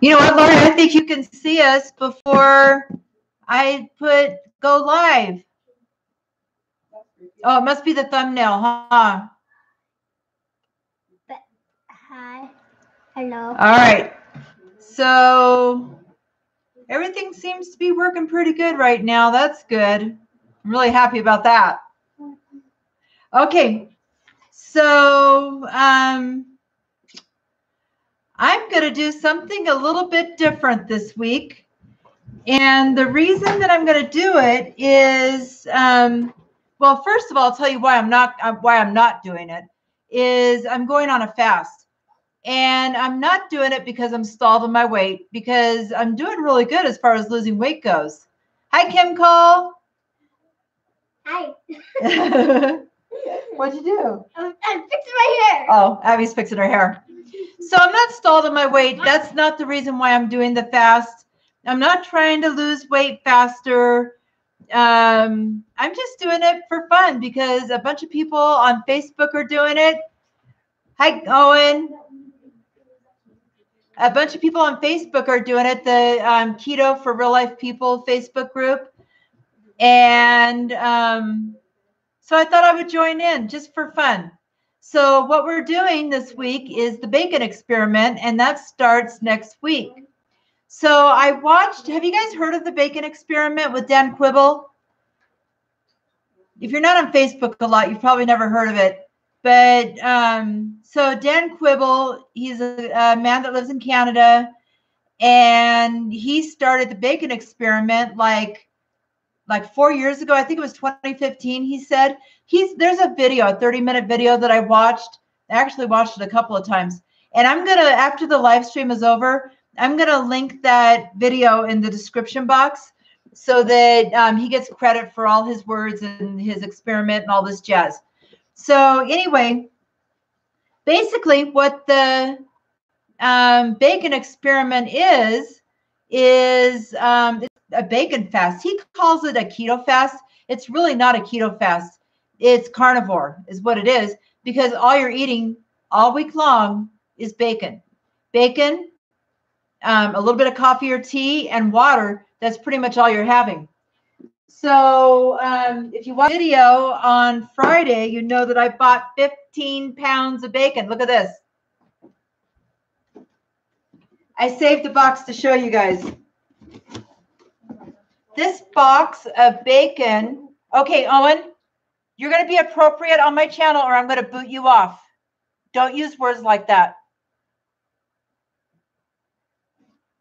You know what, Lori? I think you can see us before I go live. Oh, it must be the thumbnail, huh? Hi. Hello. All right. So everything seems to be working pretty good right now. That's good. I'm really happy about that. Okay. So I'm going to do something a little bit different this week. And the reason that I'm going to do it is, well, first of all, I'll tell you why I'm not doing it is I'm going on a fast. And I'm not doing it because I'm stalled in my weight, because I'm doing really good as far as losing weight goes. Hi, Kim Cole. Hi. What'd you do? I'm fixing my hair. Oh, Abby's fixing her hair. So I'm not stalled in my weight. That's not the reason why I'm doing the fast. I'm not trying to lose weight faster. I'm just doing it for fun because a bunch of people on Facebook are doing it. Hi, Owen. A bunch of people on Facebook are doing it, the Keto for Real Life People Facebook group. And so I thought I would join in just for fun. So what we're doing this week is the bacon experiment, and that starts next week. So I watched, have you guys heard of the bacon experiment with Dan Quibble? If you're not on Facebook a lot, you've probably never heard of it. But so Dan Quibble, he's a man that lives in Canada, and he started the bacon experiment like 4 years ago. I think it was 2015. He said there's a video, a 30-minute video that I watched. I actually watched it a couple of times. And I'm going to, after the live stream is over, I'm going to link that video in the description box so that he gets credit for all his words and his experiment and all this jazz. So anyway, basically what the bacon experiment is it's a bacon fast. He calls it a keto fast. It's really not a keto fast. It's carnivore is what it is, because all you're eating all week long is bacon. Bacon, a little bit of coffee or tea, and water. That's pretty much all you're having. So if you watch the video on Friday, you know that I bought 15 pounds of bacon. Look at this. I saved the box to show you guys. This box of bacon. Okay, Owen, you're going to be appropriate on my channel or I'm going to boot you off. Don't use words like that.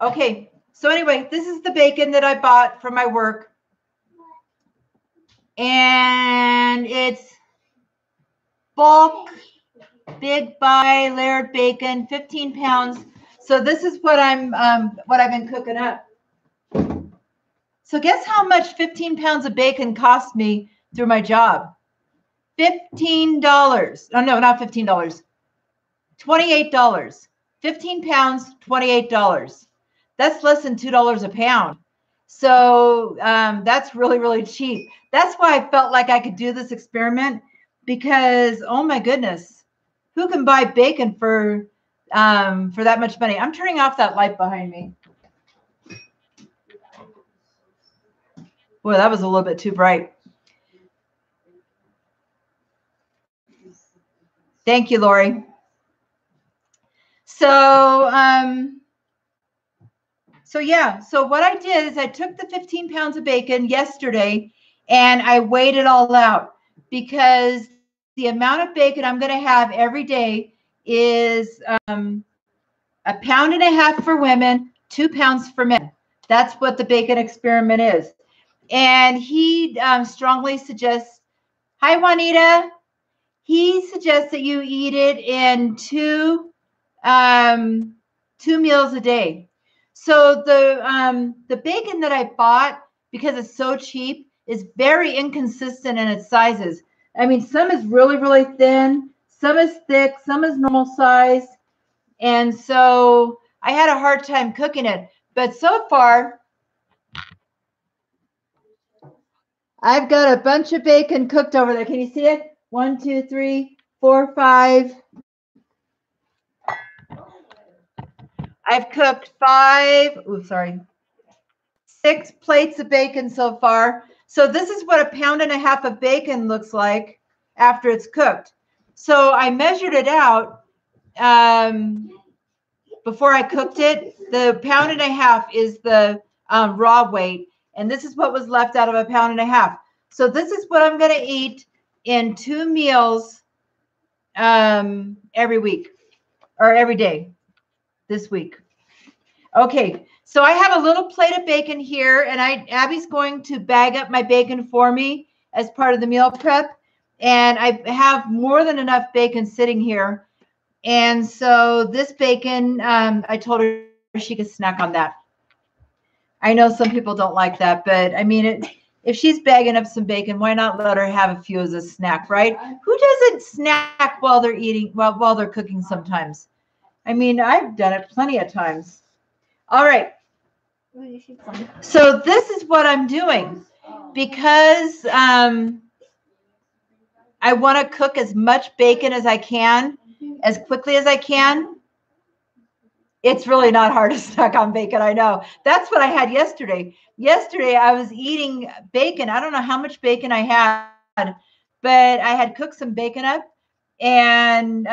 Okay, so anyway, this is the bacon that I bought from my work. And it's bulk, big buy, layered bacon, 15 pounds. So this is what I've been cooking up. So guess how much 15 pounds of bacon cost me through my job? $15. Oh, no, not $15. $28. 15 pounds, $28. That's less than $2 a pound. So that's really, really cheap. That's why I felt like I could do this experiment, because, oh my goodness, who can buy bacon for that much money? I'm turning off that light behind me. Boy, that was a little bit too bright. Thank you, Lori. So, so what I did is I took the 15 pounds of bacon yesterday and I weighed it all out, because the amount of bacon I'm going to have every day is 1.5 pounds for women, 2 pounds for men. That's what the bacon experiment is. And he strongly suggests, hi, Juanita. He suggests that you eat it in two meals a day. So the bacon that I bought, because it's so cheap, is very inconsistent in its sizes. I mean, some is really, really thin, some is thick, some is normal size. And so I had a hard time cooking it. But so far, I've got a bunch of bacon cooked over there. Can you see it? 1, 2, 3, 4, 5, I've cooked 6 plates of bacon so far. So this is what 1.5 pounds of bacon looks like after it's cooked. So I measured it out before I cooked it. The 1.5 pounds is the raw weight, and this is what was left out of 1.5 pounds. So this is what I'm going to eat in 2 meals every week or every day this week. Okay, so I have a little plate of bacon here, and Abby's going to bag up my bacon for me as part of the meal prep. And I have more than enough bacon sitting here. And so this bacon, I told her she could snack on that. I know some people don't like that, but I mean, if she's bagging up some bacon, why not let her have a few as a snack, right? Who doesn't snack while they're eating, while they're cooking sometimes? I mean, I've done it plenty of times. All right. So this is what I'm doing because I want to cook as much bacon as I can, as quickly as I can. It's really not hard to snack on bacon, I know. That's what I had yesterday. Yesterday, I was eating bacon. I don't know how much bacon I had, but I had cooked some bacon up, and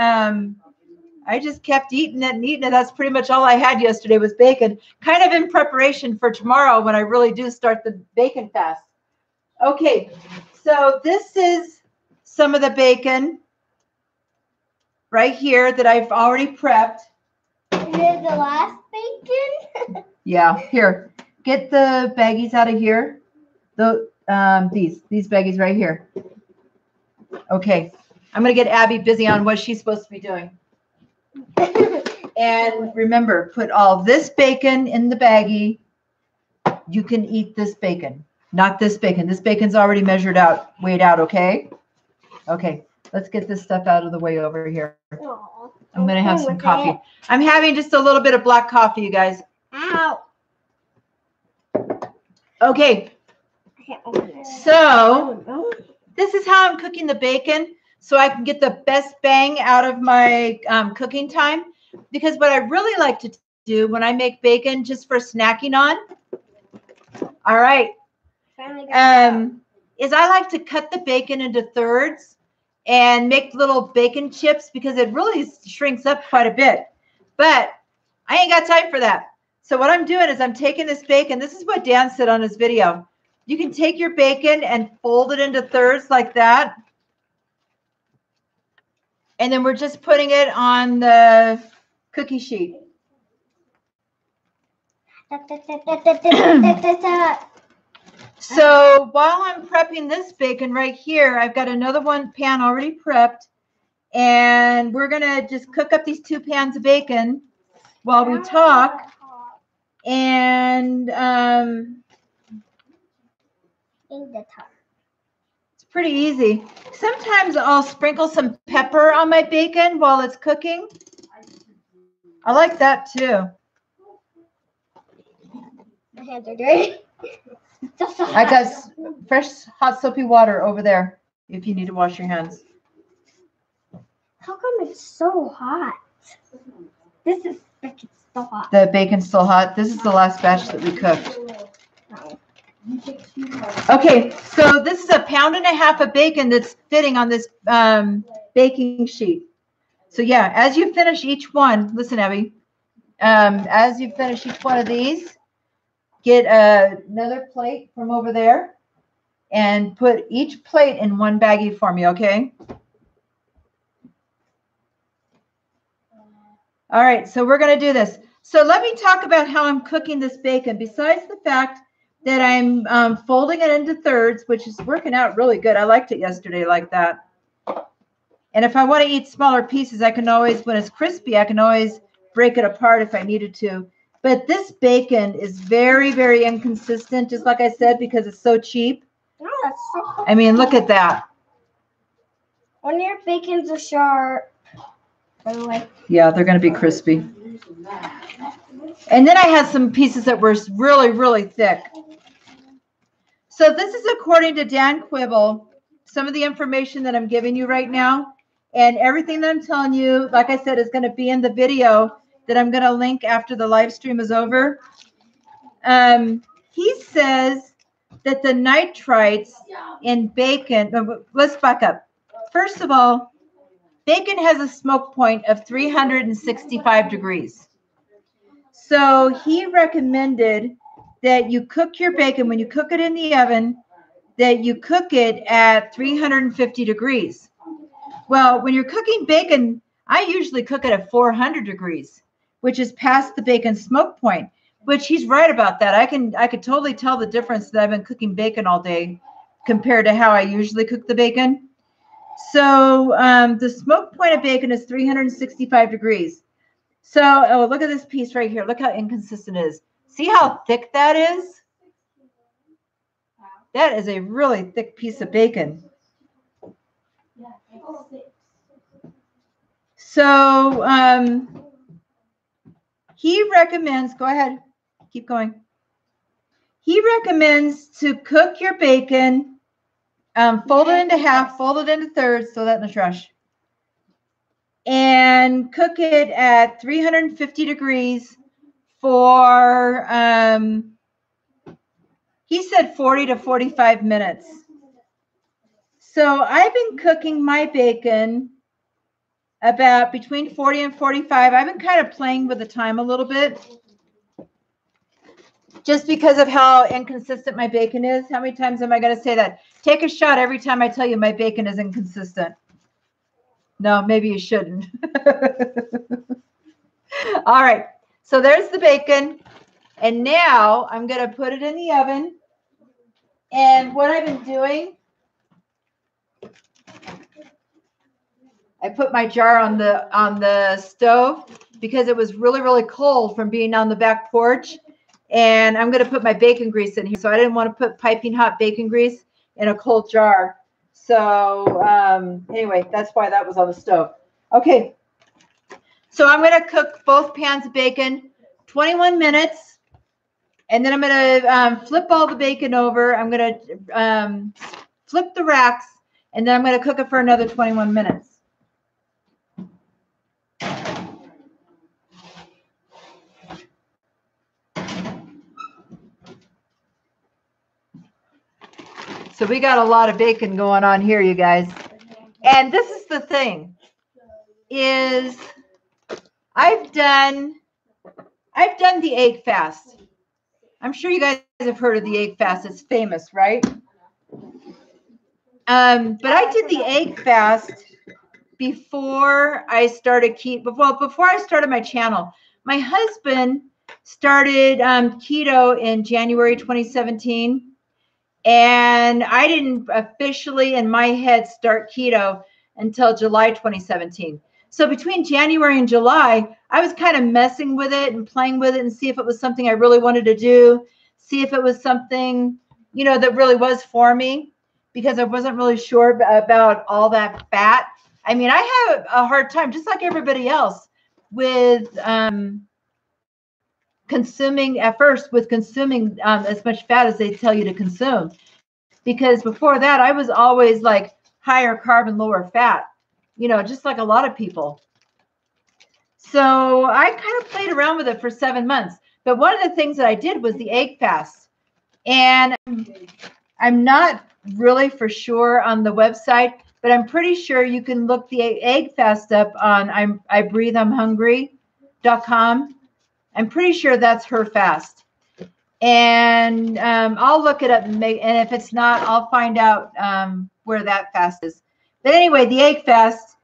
I just kept eating it and eating it. That's pretty much all I had yesterday was bacon, kind of in preparation for tomorrow when I really do start the bacon fast. Okay, so this is some of the bacon right here that I've already prepped. Is it the last bacon? Yeah, here. Get the baggies out of here. These baggies right here. Okay, I'm going to get Abby busy on what she's supposed to be doing. And remember, put all this bacon in the baggie. You can eat this bacon, not this bacon. This bacon's already measured out, weighed out, okay? Okay, let's get this stuff out of the way over here. I'm going to have some coffee. I'm having just a little bit of black coffee, you guys. Ow. Okay, so this is how I'm cooking the bacon so I can get the best bang out of my cooking time. Because what I really like to do when I make bacon just for snacking on, all right, is I like to cut the bacon into thirds and make little bacon chips because it really shrinks up quite a bit. But I ain't got time for that. So what I'm doing is I'm taking this bacon. This is what Dan said on his video. You can take your bacon and fold it into thirds like that. And then we're just putting it on the cookie sheet. So while I'm prepping this bacon right here, I've got another pan already prepped. And we're going to just cook up these 2 pans of bacon while we talk. And it's pretty easy. Sometimes I'll sprinkle some pepper on my bacon while it's cooking. I like that too. My hands are dirty. I got fresh hot soapy water over there if you need to wash your hands. How come it's so hot? This is freaking so hot. The bacon's still hot. This is the last batch that we cooked. Okay, so this is 1.5 pounds of bacon that's fitting on this baking sheet. So yeah, as you finish each one, listen, Abby, as you finish each one of these, get another plate from over there and put each plate in one baggie for me, okay? All right, so we're going to do this. So let me talk about how I'm cooking this bacon. Besides the fact that I'm folding it into thirds, which is working out really good. I liked it yesterday like that. And if I want to eat smaller pieces, I can always, when it's crispy, I can always break it apart if I needed to. But this bacon is very, very inconsistent, just like I said, because it's so cheap. Oh, that's so cool. I mean, look at that. When your bacons are sharp, by the way. Yeah, they're going to be crispy. And then I had some pieces that were really, really thick. So this is according to Dan Quibble, some of the information that I'm giving you right now. And everything that I'm telling you, like I said, is going to be in the video that I'm going to link after the live stream is over. He says that the nitrites in bacon, let's back up. First of all, bacon has a smoke point of 365 degrees. So he recommended that you cook your bacon, when you cook it in the oven, that you cook it at 350 degrees. Well, when you're cooking bacon, I usually cook it at 400 degrees, which is past the bacon smoke point, which he's right about that. I could totally tell the difference that I've been cooking bacon all day compared to how I usually cook the bacon. So the smoke point of bacon is 365 degrees. So, oh, look at this piece right here. Look how inconsistent it is. See how thick that is? That is a really thick piece of bacon. So he recommends, go ahead, keep going. He recommends to cook your bacon, fold it into half, fold it into thirds, throw that in the trash, and cook it at 350 degrees for, he said 40 to 45 minutes. So I've been cooking my bacon about between 40 and 45. I've been kind of playing with the time a little bit, just because of how inconsistent my bacon is. How many times am I going to say that? Take a shot every time I tell you my bacon is inconsistent. No, maybe you shouldn't. All right. So there's the bacon. And now I'm going to put it in the oven. And what I've been doing, I put my jar on the stove because it was really, really cold from being on the back porch. And I'm going to put my bacon grease in here. So I didn't want to put piping hot bacon grease in a cold jar. So anyway, that's why that was on the stove. Okay. So I'm going to cook both pans of bacon 21 minutes. And then I'm going to flip all the bacon over. I'm going to flip the racks. And then I'm going to cook it for another 21 minutes. So we got a lot of bacon going on here, you guys. And this is the thing, is I've done the egg fast. I'm sure you guys have heard of the egg fast. It's famous, right? But I did the egg fast before I started keto. Well, before I started my channel. My husband started keto in January 2017. And I didn't officially, in my head, start keto until July 2017. So between January and July, I was kind of messing with it and playing with it and see if it was something I really wanted to do, see if it was something, you know, that really was for me, because I wasn't really sure about all that fat. I mean, I have a hard time, just like everybody else, with consuming as much fat as they tell you to consume, because before that I was always like higher carb and lower fat, you know, just like a lot of people. So I kind of played around with it for 7 months. But one of the things that I did was the egg fast, and I'm not really for sure on the website, but I'm pretty sure you can look the egg fast up on ibreatheimhungry.com. I'm pretty sure that's her fast. And I'll look it up and if it's not, I'll find out where that fast is. But anyway, the egg fast,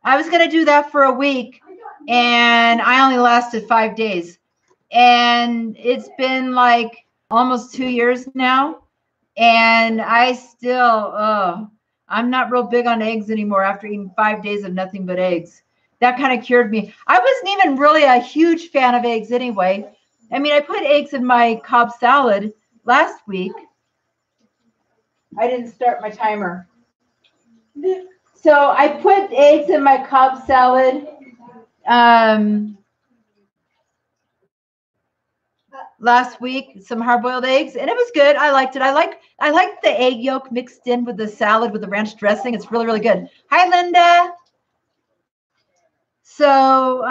I was going to do that for a week, and I only lasted 5 days. And it's been like almost 2 years now, and I still, I'm not real big on eggs anymore after eating 5 days of nothing but eggs. That kind of cured me. I wasn't even really a huge fan of eggs anyway. I mean, I put eggs in my Cobb salad last week. I didn't start my timer. So I put eggs in my Cobb salad last week, some hard-boiled eggs, and it was good. I liked it. I like the egg yolk mixed in with the salad with the ranch dressing. It's really, really good. Hi, Linda. So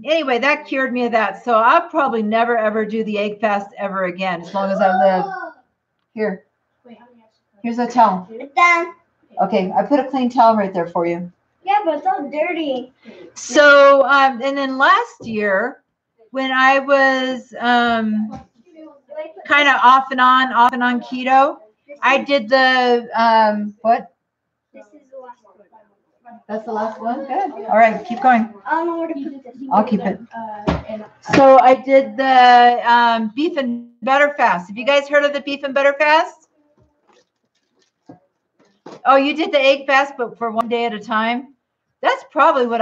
anyway, that cured me of that. So I'll probably never ever do the egg fast ever again as long as I live. Here, here's a towel. Done. Okay, I put a clean towel right there for you. Yeah, but it's all dirty. So and then last year when I was kind of off and on keto, I did the what? This is the last one. That's the last one? Good. All right, keep going. I don't know where to put this. I'll keep it. So I did the beef and butter fast. Have you guys heard of the beef and butter fast? Oh, you did the egg fast, but for 1 day at a time? That's probably what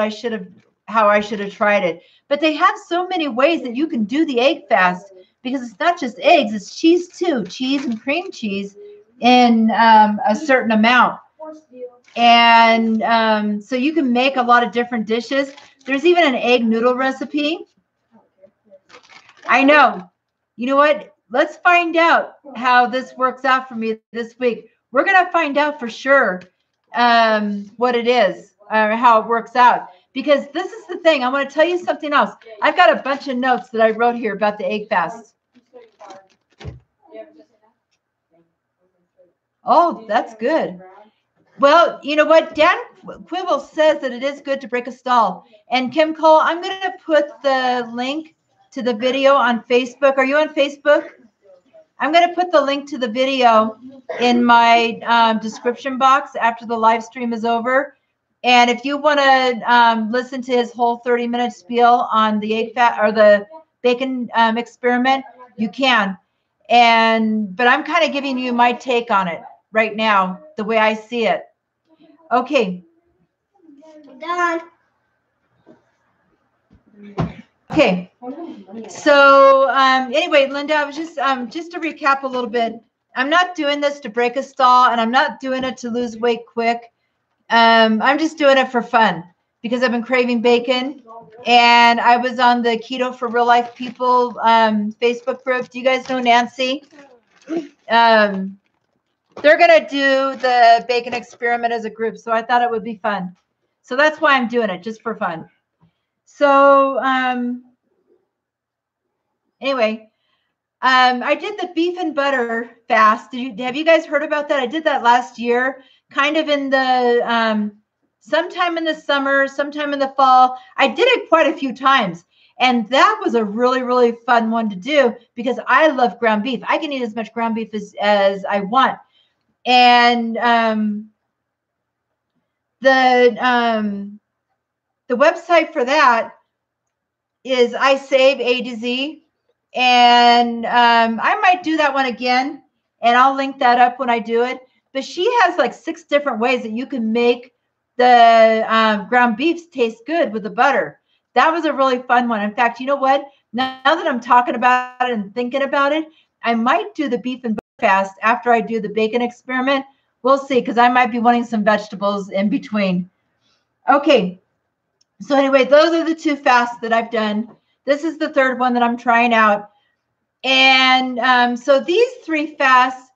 how I should have tried it. But they have so many ways that you can do the egg fast because it's not just eggs, it's cheese too. Cheese and cream cheese in a certain amount. And so you can make a lot of different dishes. There's even an egg noodle recipe. I know. You know what? Let's find out how this works out for me this week. We're going to find out for sure what it is or how it works out. Because this is the thing. I want to tell you something else. I've got a bunch of notes that I wrote here about the egg fast. Oh, that's good. Well, you know what? Dan Quibble says that it is good to break a stall. And Kim Cole, I'm going to put the link to the video on Facebook. Are you on Facebook? I'm going to put the link to the video in my description box after the live stream is over. And if you want to listen to his whole 30-minute spiel on the egg fat or the bacon experiment, you can. But I'm kind of giving you my take on it right now, the way I see it. Okay. Done. Okay. So anyway, Linda, I was just to recap a little bit. I'm not doing this to break a stall, and I'm not doing it to lose weight quick. I'm just doing it for fun because I've been craving bacon, and I was on the Keto for Real Life People Facebook group. Do you guys know Nancy? They're going to do the bacon experiment as a group, so I thought it would be fun. So that's why I'm doing it, just for fun. So anyway, I did the beef and butter fast. Have you guys heard about that? I did that last year, kind of in the sometime in the summer, sometime in the fall. I did it quite a few times. And that was a really, really fun one to do because I love ground beef. I can eat as much ground beef as I want. And the website for that is I Save A to Z. And I might do that one again, and I'll link that up when I do it. But she has like 6 different ways that you can make the ground beefs taste good with the butter. That was a really fun one. In fact, you know what? Now that I'm talking about it and thinking about it, I might do the beef and butter fast after I do the bacon experiment. We'll see, because I might be wanting some vegetables in between. Okay. So anyway, those are the 2 fasts that I've done. This is the 3rd one that I'm trying out. And so these 3 fasts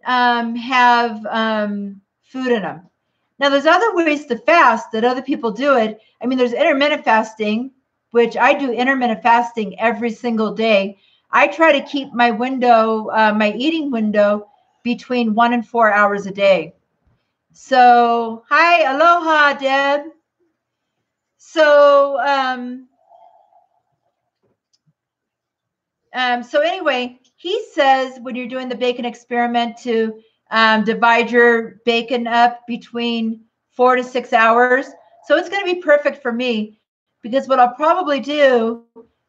have food in them. Now, there's other ways to fast that other people do it. I mean, there's intermittent fasting, which I do intermittent fasting every single day. I try to keep my window, my eating window, between 1 and 4 hours a day. So, hi, aloha, Deb. So, so anyway, he says when you're doing the bacon experiment to divide your bacon up between 4 to 6 hours. So it's going to be perfect for me because what I'll probably do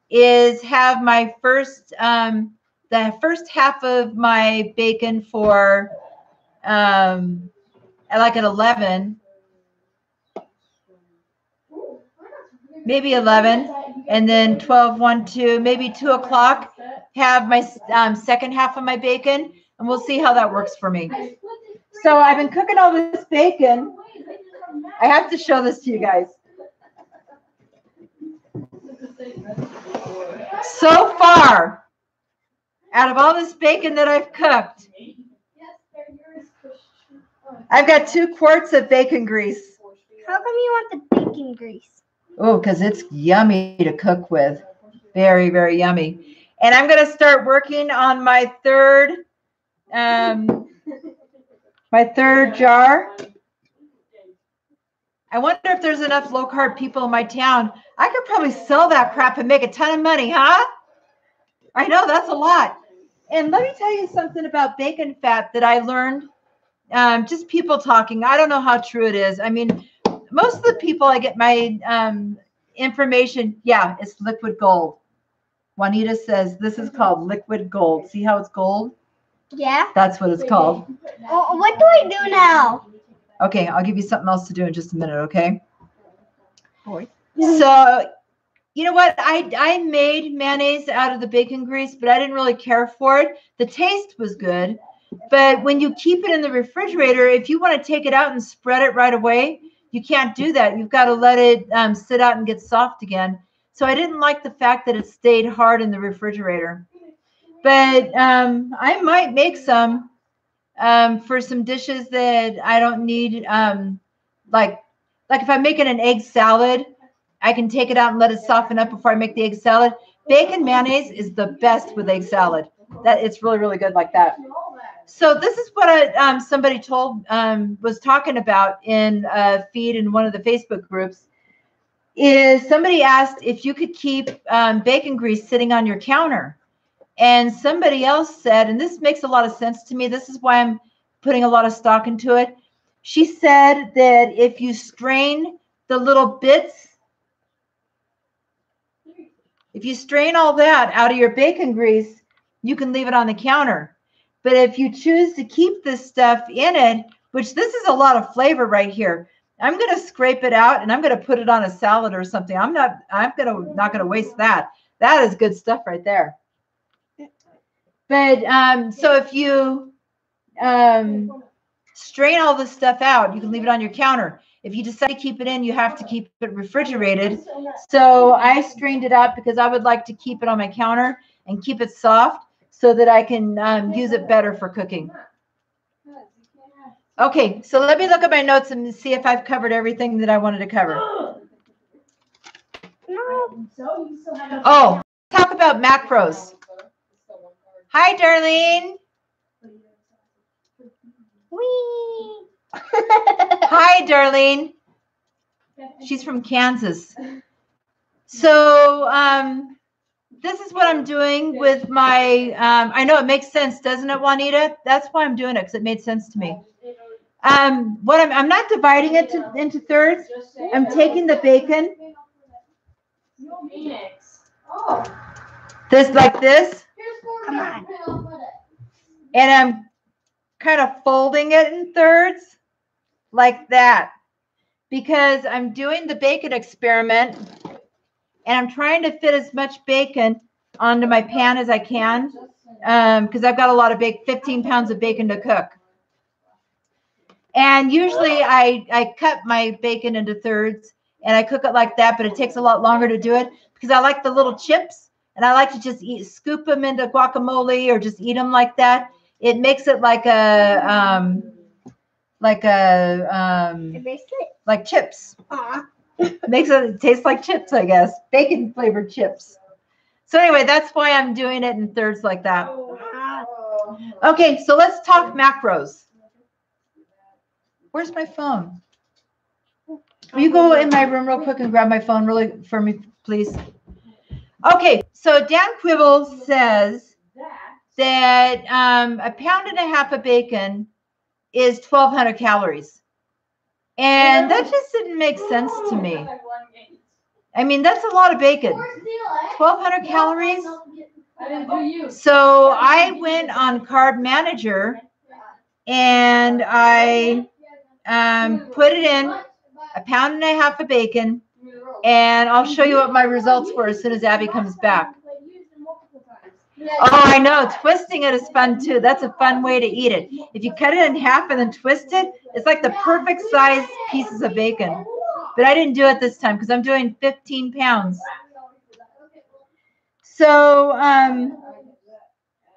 is have my the first half of my bacon for like at 11, maybe 11, and then 12, 1, 2, maybe 2 o'clock, have my second half of my bacon, and we'll see how that works for me. So I've been cooking all this bacon. I have to show this to you guys. So far, out of all this bacon that I've cooked, I've got 2 quarts of bacon grease. How come you want the bacon grease? Oh, because it's yummy to cook with. Very, very yummy. And I'm going to start working on my third jar. I wonder if there's enough low carb people in my town. I could probably sell that crap and make a ton of money, huh? I know, that's a lot. And let me tell you something about bacon fat that I learned. Just people talking. I don't know how true it is. I mean, most of the people I get my information, yeah, it's liquid gold. Juanita says this is called liquid gold. See how it's gold? Yeah. That's what it's called. What do I do now? Okay, I'll give you something else to do in just a minute, okay? So, you know what? I made mayonnaise out of the bacon grease, but I didn't really care for it. The taste was good. But when you keep it in the refrigerator, if you want to take it out and spread it right away, you can't do that. You've got to let it sit out and get soft again. So I didn't like the fact that it stayed hard in the refrigerator. But I might make some for some dishes that I don't need. Like if I'm making an egg salad, I can take it out and let it soften up before I make the egg salad. Bacon mayonnaise is the best with egg salad. That it's really, really good like that. So this is what somebody told was talking about in a feed in one of the Facebook groups. Is somebody asked if you could keep bacon grease sitting on your counter, and somebody else said, and this makes a lot of sense to me. This is why I'm putting a lot of stock into it. She said that if you strain the little bits, if you strain all that out of your bacon grease, you can leave it on the counter. But if you choose to keep this stuff in it, which this is a lot of flavor right here, I'm going to scrape it out and I'm going to put it on a salad or something. I'm not going to waste that. That is good stuff right there. But so if you strain all this stuff out, you can leave it on your counter. If you decide to keep it in, you have to keep it refrigerated. So I strained it out because I would like to keep it on my counter and keep it soft so that I can use it better for cooking. Okay, so let me look at my notes and see if I've covered everything that I wanted to cover. Oh, talk about macros. Hi, Darlene. Wee. Hi, Darlene. She's from Kansas. So this is what I'm doing with my, I know it makes sense, doesn't it, Juanita? That's why I'm doing it, because it made sense to me. I'm not dividing it into thirds. I'm taking the bacon, this like this, and I'm kind of folding it in thirds like that, because I'm doing the bacon experiment and I'm trying to fit as much bacon onto my pan as I can, because I've got a lot of 15 pounds of bacon to cook. And usually I cut my bacon into thirds and I cook it like that, but it takes a lot longer to do it because I like the little chips and I like to just scoop them into guacamole or just eat them like that. It makes it like chips. Makes it taste like chips, I guess. Bacon flavored chips. So anyway, that's why I'm doing it in thirds like that. Okay, so let's talk macros. Where's my phone? Will you go in my room real quick and grab my phone really for me, please? Okay, so Dan Quibble says that 1.5 pounds of bacon is 1,200 calories. And that just didn't make sense to me. I mean, that's a lot of bacon. 1,200 calories? So I went on Carb Manager and I put it in 1.5 pounds of bacon, and I'll show you what my results were as soon as Abby comes back. Oh, I know. Twisting it is fun too. That's a fun way to eat it. If you cut it in half and then twist it, it's like the perfect size pieces of bacon. But I didn't do it this time because I'm doing 15 pounds. So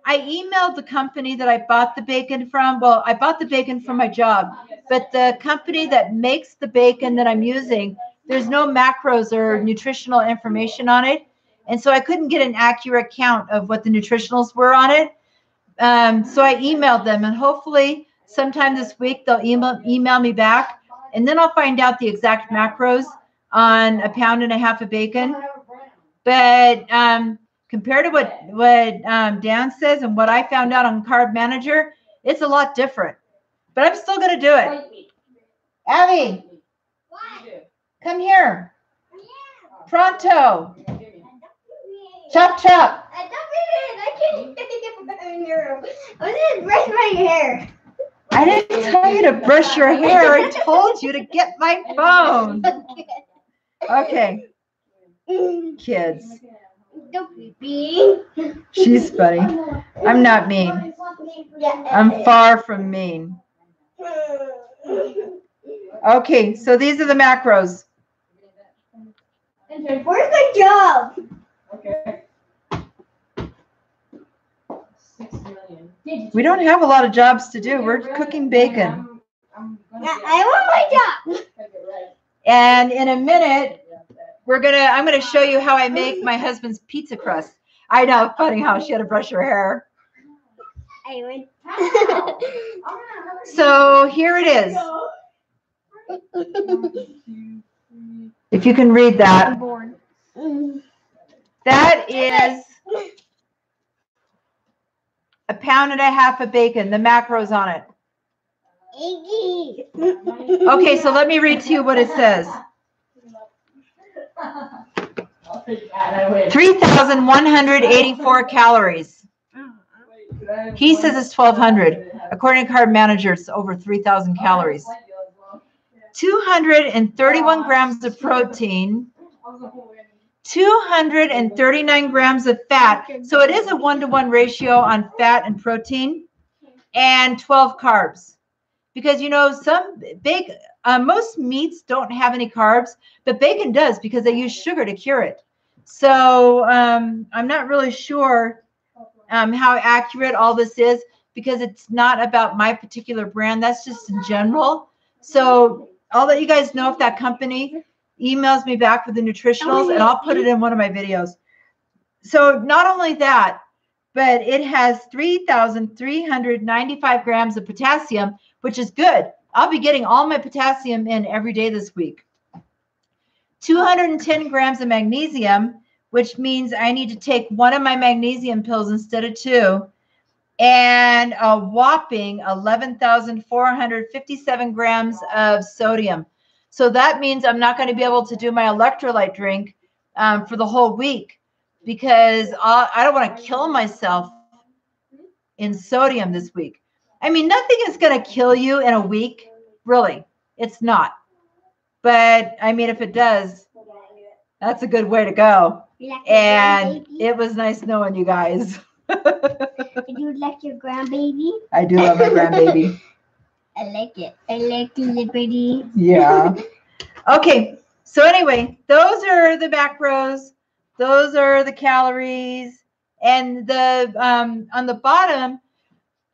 I emailed the company that I bought the bacon from. Well, I bought the bacon from my job, but the company that makes the bacon that I'm using there's no macros or nutritional information on it. And so I couldn't get an accurate count of what the nutritionals were on it. So I emailed them, and hopefully sometime this week they'll email me back, and then I'll find out the exact macros on 1.5 pounds of bacon. But compared to what Dan says and what I found out on Carb Manager, it's a lot different. But I'm still going to do it. Abby, come here. Pronto. Chop, chop. I can't I didn't brush my hair. I didn't tell you to brush your hair. I told you to get my phone. Okay. Kids. Don't be mean. She's funny. I'm not mean. I'm far from mean. Okay, so these are the macros. Where's my job? Okay. We don't have a lot of jobs to do. We're cooking bacon. I want my job. And in a minute, I'm gonna show you how I make my husband's pizza crust. I know, funny how she had to brush her hair. I So here it is. If you can read that. That is 1.5 pounds of bacon, the macros on it. Okay, so let me read to you what it says. 3,184 calories. He says it's 1,200. According to Carb Manager, it's over 3,000 calories. 231 grams of protein. 239 grams of fat. So it is a 1-to-1 ratio on fat and protein, and 12 carbs. Because, you know, most meats don't have any carbs, but bacon does because they use sugar to cure it. So I'm not really sure how accurate all this is, because it's not about my particular brand. That's just in general. So I'll let you guys know if that company emails me back with the nutritionals, and I'll put it in one of my videos. So not only that, but it has 3,395 grams of potassium, which is good. I'll be getting all my potassium in every day this week. 210 grams of magnesium, which means I need to take one of my magnesium pills instead of 2. And a whopping 11,457 grams of sodium. So that means I'm not going to be able to do my electrolyte drink for the whole week, because I don't want to kill myself in sodium this week. I mean, nothing is going to kill you in a week. Really, it's not. But I mean, if it does, that's a good way to go. And it was nice knowing you guys. Do you like your grandbaby? I do love my grandbaby. I like it. I like the liberty. Yeah. Okay. So anyway, those are the macros. Those are the calories. And the on the bottom,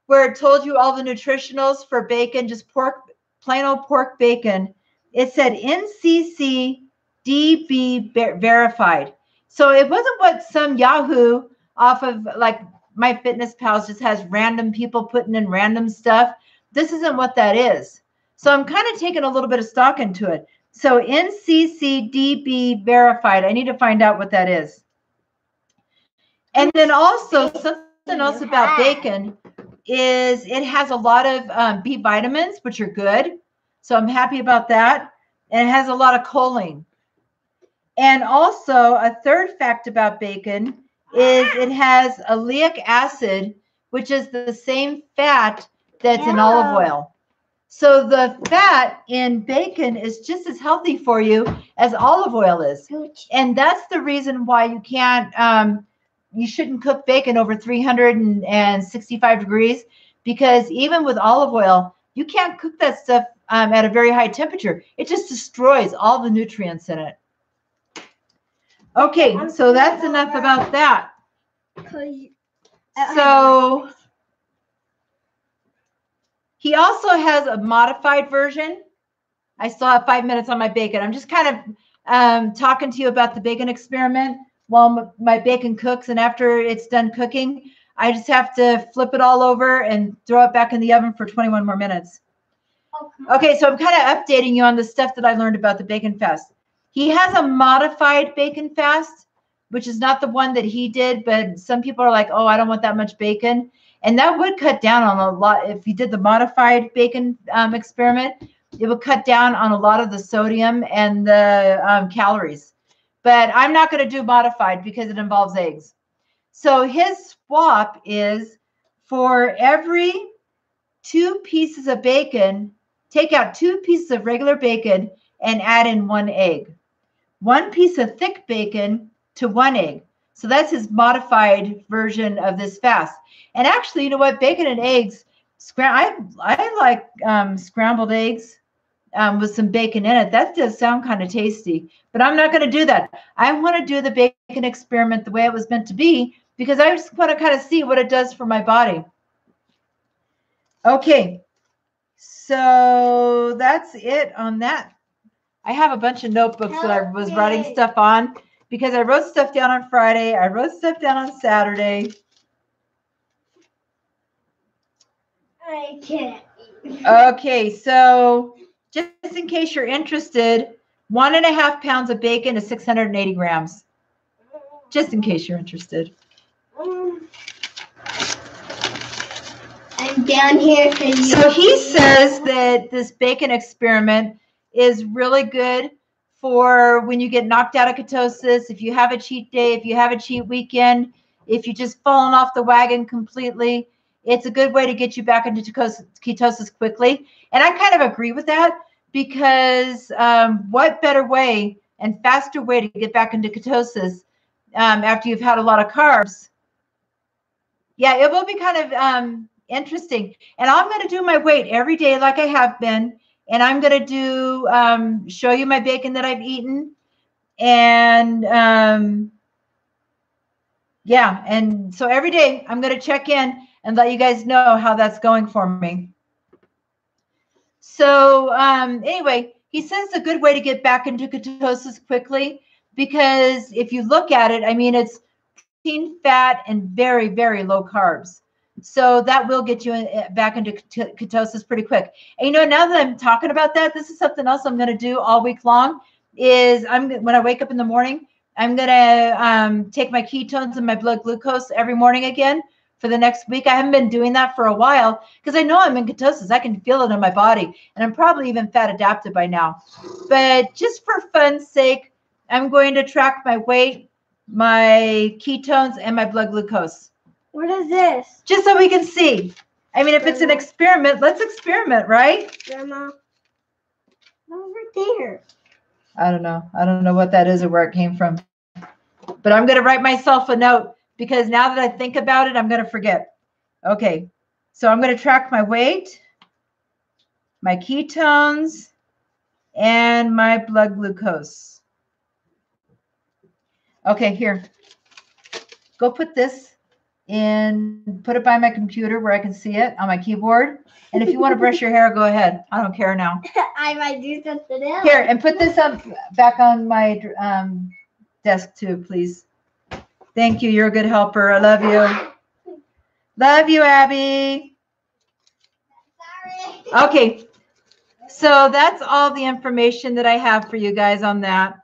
where it told you all the nutritionals for bacon, just pork, plain old pork bacon, it said NCCDB verified. So it wasn't what some Yahoo off of like MyFitnessPal just has random people putting in random stuff. This isn't what that is. So I'm kind of taking a little bit of stock into it. So NCCDB verified. I need to find out what that is. And then also something else about bacon is it has a lot of B vitamins, which are good. So I'm happy about that. And it has a lot of choline. And also a third fact about bacon is it has oleic acid, which is the same fat that's in olive oil. So the fat in bacon is just as healthy for you as olive oil is. And that's the reason why you can't, you shouldn't cook bacon over 365 degrees, because even with olive oil, you can't cook that stuff at a very high temperature. It just destroys all the nutrients in it. Okay, so that's enough about that. So he also has a modified version. I still have 5 minutes on my bacon. I'm just kind of talking to you about the bacon experiment while my bacon cooks. And after it's done cooking, I just have to flip it all over and throw it back in the oven for 21 more minutes. Okay, so I'm kind of updating you on the stuff that I learned about the bacon fast. He has a modified bacon fast, which is not the one that he did, but some people are like, oh, I don't want that much bacon. And that would cut down on a lot. If you did the modified bacon experiment, it would cut down on a lot of the sodium and the calories. But I'm not going to do modified because it involves eggs. So his swap is for every 2 pieces of bacon, take out 2 pieces of regular bacon and add in 1 egg. 1 piece of thick bacon to 1 egg. So that's his modified version of this fast. And actually, you know what? Bacon and eggs, I like scrambled eggs with some bacon in it. That does sound kind of tasty, but I'm not going to do that. I want to do the bacon experiment the way it was meant to be because I just want to kind of see what it does for my body. Okay, so that's it on that. I have a bunch of notebooks that I was writing stuff on because I wrote stuff down on Friday. I wrote stuff down on Saturday. I can't. Okay, so just in case you're interested, 1.5 pounds of bacon is 680 grams. Just in case you're interested. I'm down here for you. So he says that this bacon experiment is really good for when you get knocked out of ketosis, if you have a cheat day, if you have a cheat weekend, if you just fallen off the wagon completely. It's a good way to get you back into ketosis quickly. And I kind of agree with that because what better way and faster way to get back into ketosis after you've had a lot of carbs? Yeah, it will be kind of interesting. And I'm going to do my weight every day like I have been. And I'm going to do show you my bacon that I've eaten. And yeah, and so every day I'm going to check in and let you guys know how that's going for me. So anyway, he says it's a good way to get back into ketosis quickly because if you look at it, I mean, it's protein, fat, and very, very low carbs. So that will get you back into ketosis pretty quick. And you know, now that I'm talking about that, this is something else I'm going to do all week long. Is when I wake up in the morning, I'm going to take my ketones and my blood glucose every morning again for the next week. I haven't been doing that for a while because I know I'm in ketosis. I can feel it in my body, and I'm probably even fat adapted by now. But just for fun's sake, I'm going to track my weight, my ketones, and my blood glucose. What is this? Just so we can see. I mean, if it's an experiment, let's experiment, right? Grandma. Over there. I don't know. I don't know what that is or where it came from. But I'm going to write myself a note because now that I think about it, I'm going to forget. Okay. So I'm going to track my weight, my ketones, and my blood glucose. Okay, here. Go put this in, put it by my computer where I can see it on my keyboard. And if you want to brush your hair, go ahead. I don't care now. I might do something else. Here, and put this up back on my desk too, please. Thank you. You're a good helper. I love you. Love you, Abby. Sorry. Okay. So that's all the information that I have for you guys on that.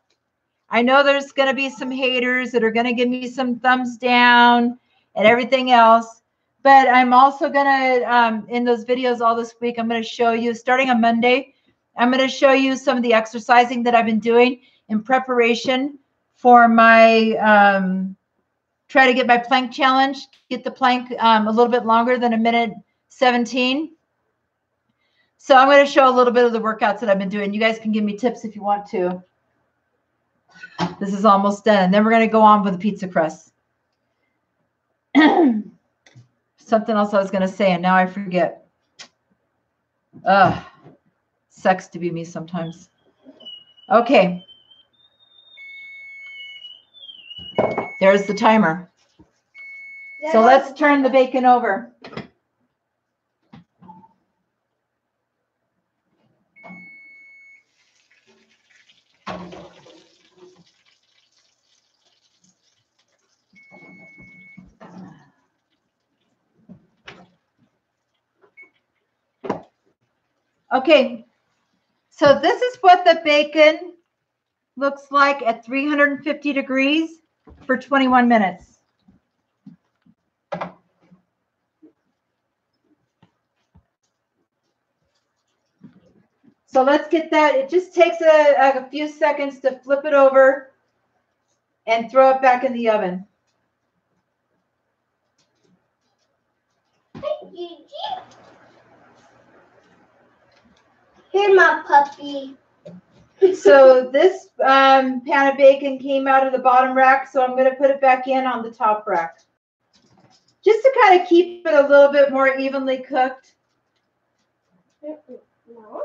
I know there's going to be some haters that are going to give me some thumbs down and everything else. But I'm also going to, in those videos all this week, I'm going to show you, starting on Monday, I'm going to show you some of the exercising that I've been doing in preparation for my, try to get my plank challenge, get the plank a little bit longer than 1:17. So I'm going to show a little bit of the workouts that I've been doing. You guys can give me tips if you want to. This is almost done. And then we're going to go on with the pizza crust. Something else I was going to say, and now I forget. Ugh. Sucks to be me sometimes. Okay. There's the timer. So let's turn the bacon over. Okay, so this is what the bacon looks like at 350 degrees for 21 minutes. So let's get that. It just takes a few seconds to flip it over and throw it back in the oven. Here, my puppy. So this pan of bacon came out of the bottom rack, so I'm going to put it back in on the top rack. Just to kind of keep it a little bit more evenly cooked. No.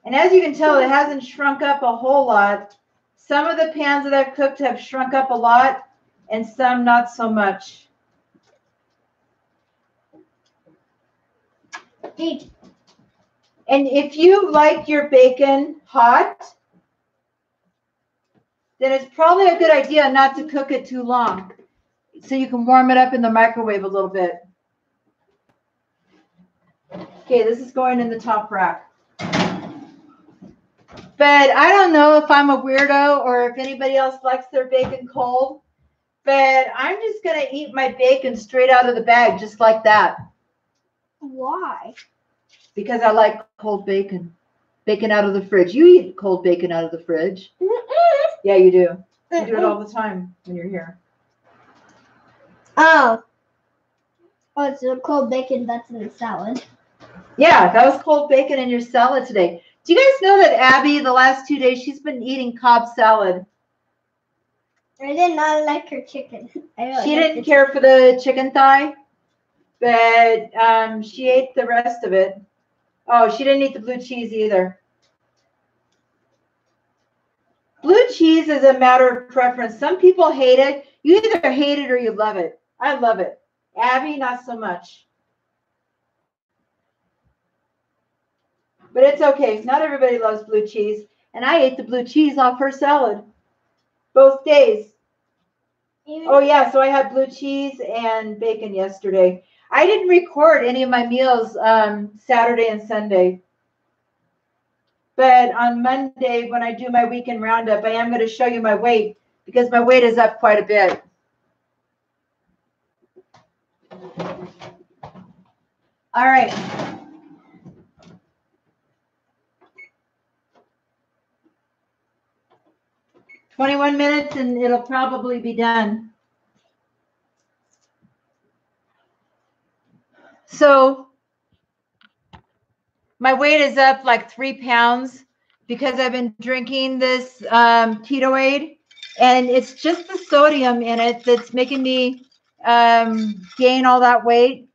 And as you can tell, it hasn't shrunk up a whole lot. Some of the pans that I've cooked have shrunk up a lot, and some not so much. And if you like your bacon hot, then it's probably a good idea not to cook it too long, so you can warm it up in the microwave a little bit. Okay, this is going in the top rack. But I don't know if I'm a weirdo or if anybody else likes their bacon cold, but I'm just going to eat my bacon straight out of the bag, just like that. Why? Because I like cold bacon. Bacon out of the fridge. You eat cold bacon out of the fridge. Yeah, you do. You do it all the time when you're here. Oh. Oh, it's a cold bacon that's in the salad. Yeah, that was cold bacon in your salad today. Do you guys know that Abby, the last 2 days, she's been eating Cobb salad? I did not like her chicken. She didn't care for the chicken thigh, but she ate the rest of it. Oh, she didn't eat the blue cheese either. Blue cheese is a matter of preference. Some people hate it. You either hate it or you love it. I love it. Abby, not so much. But it's okay. Not everybody loves blue cheese. And I ate the blue cheese off her salad both days. Oh, yeah. So I had blue cheese and bacon yesterday. I didn't record any of my meals Saturday and Sunday. But on Monday, when I do my weekend roundup, I am going to show you my weight because my weight is up quite a bit. All right. "21 minutes and it'll probably be done." So my weight is up like 3 pounds because I've been drinking this Ketone, and it's just the sodium in it that's making me gain all that weight.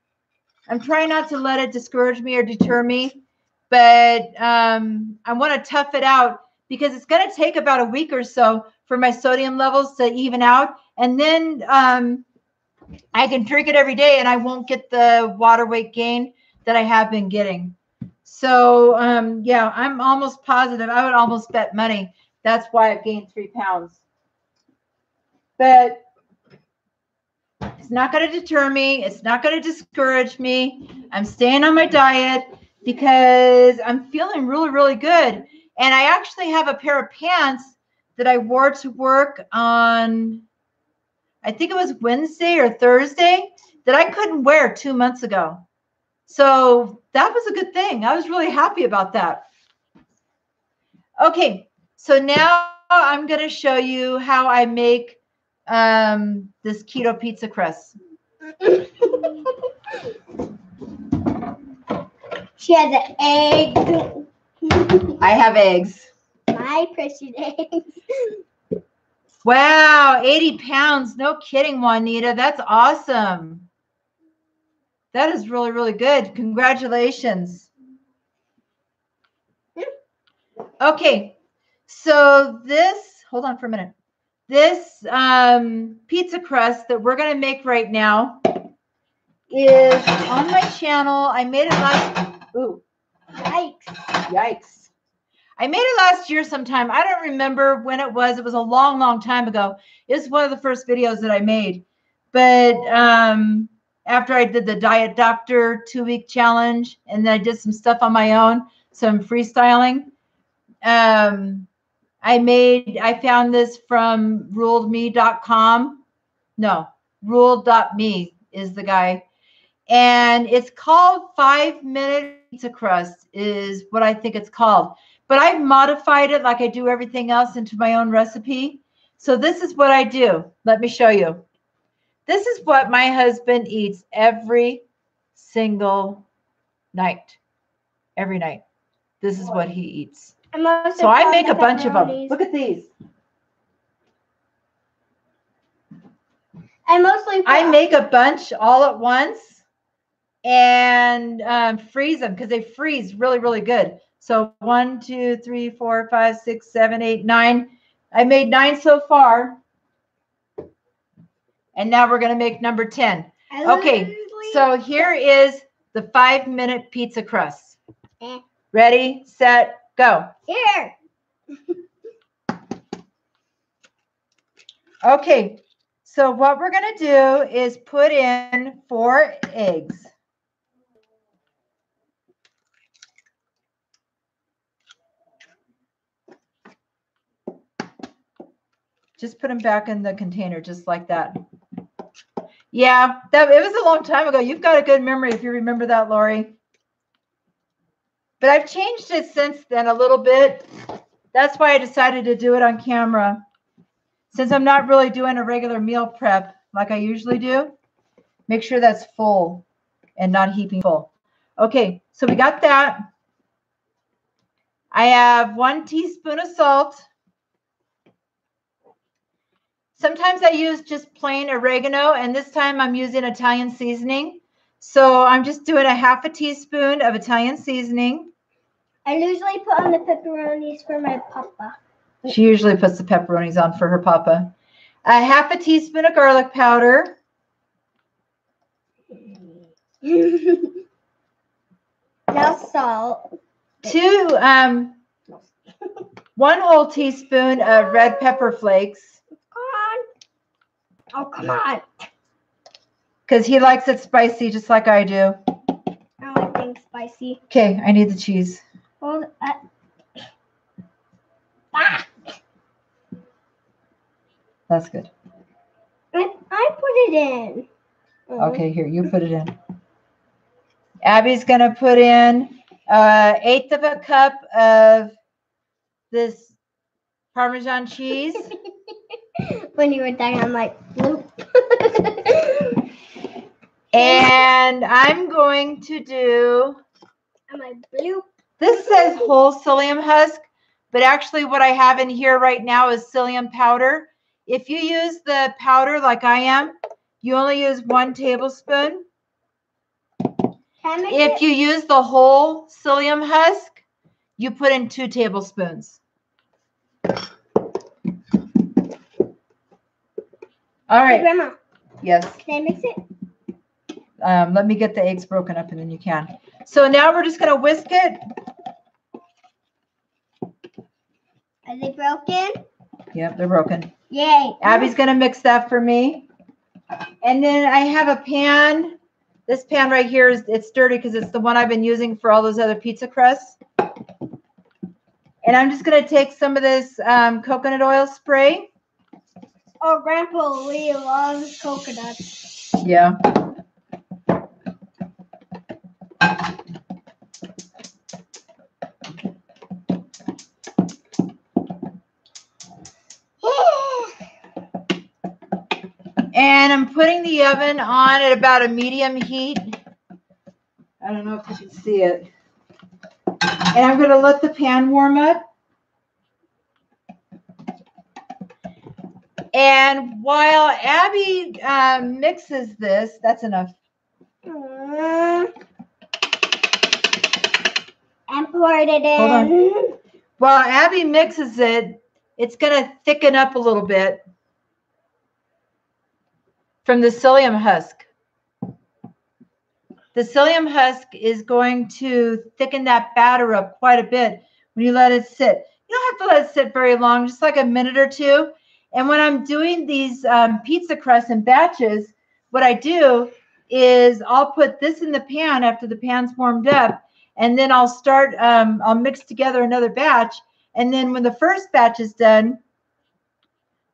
I'm trying not to let it discourage me or deter me, but I want to tough it out because it's going to take about a week or so for my sodium levels to even out. And then I can drink it every day and I won't get the water weight gain that I have been getting. So, yeah, I'm almost positive. I would almost bet money that's why I've gained 3 pounds. But it's not going to deter me. It's not going to discourage me. I'm staying on my diet because I'm feeling really, really good. And I actually have a pair of pants that I wore to work on, I think it was Wednesday or Thursday, that I couldn't wear 2 months ago. So that was a good thing. I was really happy about that. Okay, so now I'm going to show you how I make this keto pizza crust. She has an egg. I have eggs. My precious eggs. Wow, 80 pounds. No kidding, Juanita. That's awesome. That is really, really good. Congratulations. Okay, so this, hold on for a minute. This pizza crust that we're going to make right now is on my channel. I made it last, ooh. Yikes. I made it last year sometime. I don't remember when it was. It was a long, long time ago. It's one of the first videos that I made. But after I did the Diet Doctor 2-week challenge, and then I did some stuff on my own, some freestyling. I found this from ruledme.com. No, ruled.me is the guy. And it's called 5-minute pizza crust is what I think it's called. But I've modified it like I do everything else into my own recipe. So this is what I do. Let me show you. This is what my husband eats every single night. Every night. This is what he eats. So I make a bunch of them. Look at these. I make a bunch all at once and freeze them because they freeze really, really good. So 1, 2, 3, 4, 5, 6, 7, 8, 9. I made 9 so far. And now we're going to make number 10. Okay, so here is the 5-minute pizza crust. Ready, set, go. Here. Okay, so what we're going to do is put in 4 eggs. Just put them back in the container, just like that. Yeah, it was a long time ago. You've got a good memory if you remember that, Lori. But I've changed it since then a little bit. That's why I decided to do it on camera. Since I'm not really doing a regular meal prep like I usually do, make sure that's full and not heaping full. Okay, so we got that. I have 1 teaspoon of salt. Sometimes I use just plain oregano, and this time I'm using Italian seasoning. So I'm just doing a ½ teaspoon of Italian seasoning. I usually put on the pepperonis for my papa. She usually puts the pepperonis on for her papa. A ½ teaspoon of garlic powder. Now salt. 1 whole teaspoon of red pepper flakes. Oh, come on. Because he likes it spicy just like I do. I like things spicy. Okay, I need the cheese. Hold Ah! That's good. I put it in. Okay, here, you put it in. Abby's going to put in 1/8 of a cup of this Parmesan cheese. When you were done, I'm like, bloop. And I'm going to do... I'm like, bloop. This says whole psyllium husk, but actually what I have in here right now is psyllium powder. If you use the powder like I am, you only use 1 tablespoon. If you use the whole psyllium husk, you put in 2 tablespoons. All right. Hey, Grandma. Yes. Can I mix it? Let me get the eggs broken up and then you can. So now we're just going to whisk it. Are they broken? Yep, they're broken. Yay. Abby's going to mix that for me. And then I have a pan. This pan right here, it's dirty because it's the one I've been using for all those other pizza crusts. And I'm just going to take some of this coconut oil spray. Oh, Grandpa Lee loves coconuts. Yeah. And I'm putting the oven on at about a medium heat. I don't know if you can see it. And I'm going to let the pan warm up. And while Abby mixes this, that's enough. And poured it in. Hold on. While Abby mixes it, it's going to thicken up a little bit from the psyllium husk. The psyllium husk is going to thicken that batter up quite a bit when you let it sit. You don't have to let it sit very long, just like a minute or 2. And when I'm doing these pizza crusts in batches, what I do is I'll put this in the pan after the pan's warmed up, and then I'll start, I'll mix together another batch. And then when the first batch is done,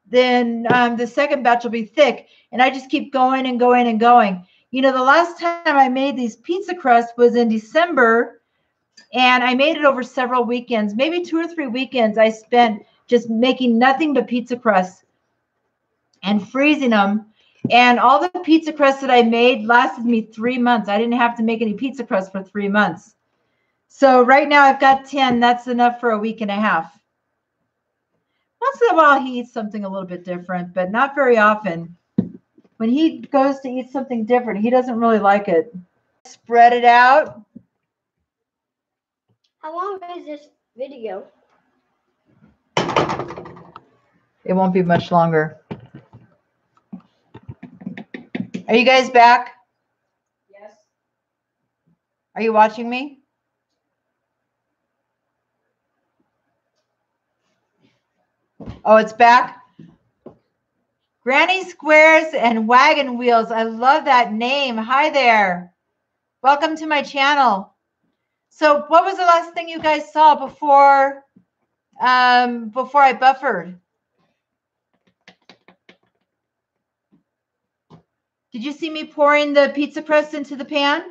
then the second batch will be thick. And I just keep going and going and going. You know, the last time I made these pizza crust was in December, and I made it over several weekends, maybe 2 or 3 weekends I spent just making nothing but pizza crusts and freezing them. And all the pizza crusts that I made lasted me 3 months. I didn't have to make any pizza crust for 3 months. So right now I've got 10. That's enough for a week and a half. Once in a while he eats something a little bit different, but not very often. When he goes to eat something different, he doesn't really like it. Spread it out. How long is this video? It won't be much longer. Are you guys back? Yes. Are you watching me? Oh, it's back. Granny Squares and Wagon Wheels. I love that name. Hi there. Welcome to my channel. So what was the last thing you guys saw before I buffered? Did you see me pouring the pizza crust into the pan?